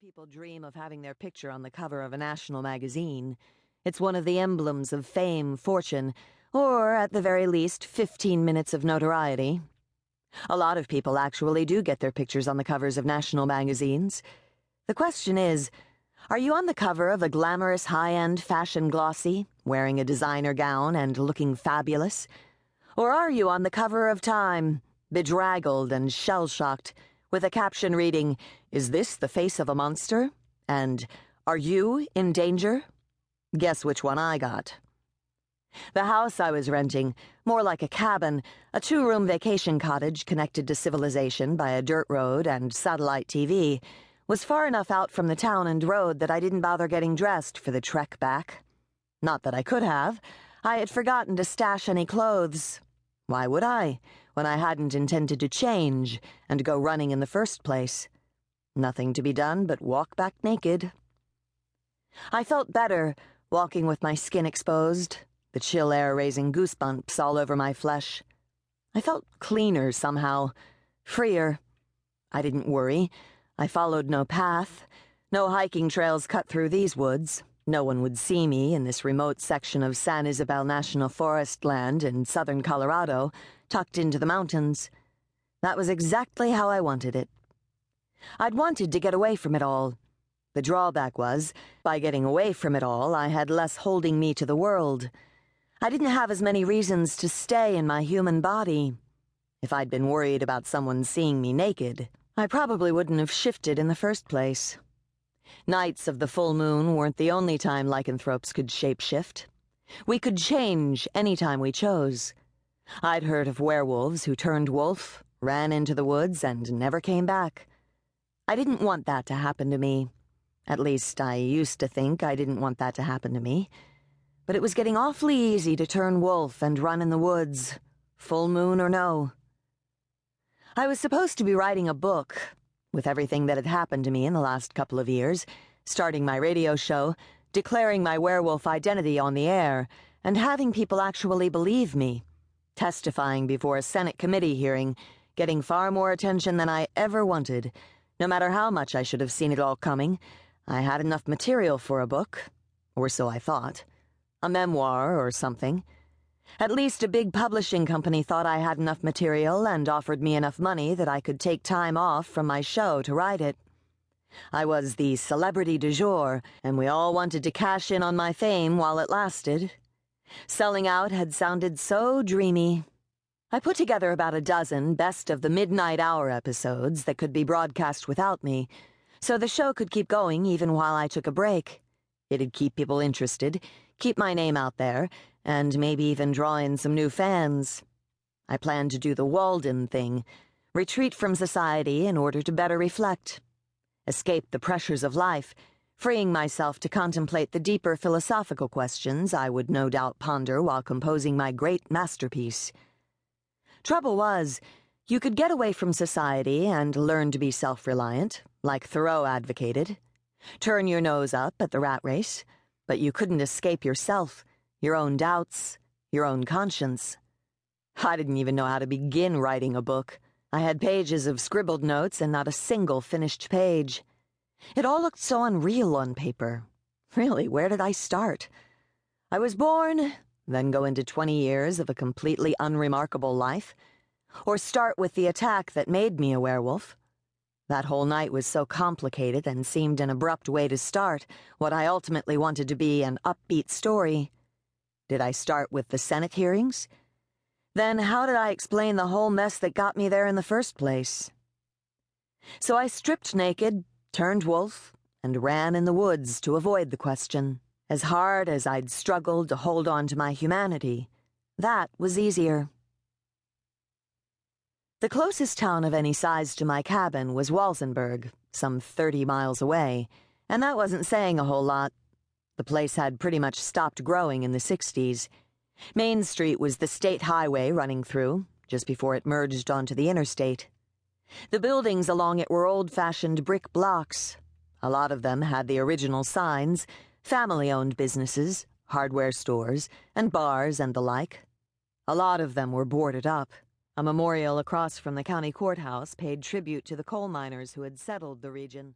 people dream of having their picture on the cover of a national magazine. It's one of the emblems of fame, fortune, or, at the very least, 15 minutes of notoriety. A lot of people actually do get their pictures on the covers of national magazines. The question is, are you on the cover of a glamorous high-end fashion glossy, wearing a designer gown and looking fabulous? Or are you on the cover of Time, bedraggled and shell-shocked, with a caption reading, "Is this the face of a monster?" and "Are you in danger?" Guess which one I got. The house I was renting, more like a cabin, a 2-room vacation cottage connected to civilization by a dirt road and satellite TV, was far enough out from the town and road that I didn't bother getting dressed for the trek back. Not that I could have. I had forgotten to stash any clothes. Why would I, when I hadn't intended to change and go running in the first place? Nothing to be done but walk back naked. I felt better, walking with my skin exposed, the chill air raising goosebumps all over my flesh. I felt cleaner somehow, freer. I didn't worry. I followed no path. No hiking trails cut through these woods. No one would see me in this remote section of San Isabel National Forest land in southern Colorado, tucked into the mountains. That was exactly how I wanted it. I'd wanted to get away from it all. The drawback was, by getting away from it all, I had less holding me to the world. I didn't have as many reasons to stay in my human body. If I'd been worried about someone seeing me naked, I probably wouldn't have shifted in the first place. Nights of the full moon weren't the only time lycanthropes could shapeshift. We could change any time we chose. I'd heard of werewolves who turned wolf, ran into the woods, and never came back. I didn't want that to happen to me. At least, I used to think I didn't want that to happen to me. But it was getting awfully easy to turn wolf and run in the woods, full moon or no. I was supposed to be writing a book, with everything that had happened to me in the last couple of years, starting my radio show, declaring my werewolf identity on the air, and having people actually believe me, testifying before a Senate committee hearing, getting far more attention than I ever wanted. No matter how much I should have seen it all coming, I had enough material for a book, or so I thought. A memoir or something. At least a big publishing company thought I had enough material and offered me enough money that I could take time off from my show to write it. I was the celebrity du jour, and we all wanted to cash in on my fame while it lasted. Selling out had sounded so dreamy. I put together about a dozen best of the midnight hour episodes that could be broadcast without me, so the show could keep going even while I took a break. It'd keep people interested, keep my name out there, and maybe even draw in some new fans. I planned to do the Walden thing, retreat from society in order to better reflect, escape the pressures of life, freeing myself to contemplate the deeper philosophical questions I would no doubt ponder while composing my great masterpiece. Trouble was, you could get away from society and learn to be self-reliant, like Thoreau advocated. Turn your nose up at the rat race, but you couldn't escape yourself, your own doubts, your own conscience. I didn't even know how to begin writing a book. I had pages of scribbled notes and not a single finished page. It all looked so unreal on paper. Really, where did I start? I was born, then go into 20 years of a completely unremarkable life, or start with the attack that made me a werewolf. That whole night was so complicated and seemed an abrupt way to start what I ultimately wanted to be an upbeat story. Did I start with the Senate hearings? Then how did I explain the whole mess that got me there in the first place? So I stripped naked, turned wolf, and ran in the woods to avoid the question. As hard as I'd struggled to hold on to my humanity, that was easier. The closest town of any size to my cabin was Walsenburg, some 30 miles away, and that wasn't saying a whole lot. The place had pretty much stopped growing in the 60s. Main Street was the state highway running through, just before it merged onto the interstate. The buildings along it were old-fashioned brick blocks. A lot of them had the original signs, family-owned businesses, hardware stores, and bars and the like. A lot of them were boarded up. A memorial across from the county courthouse paid tribute to the coal miners who had settled the region.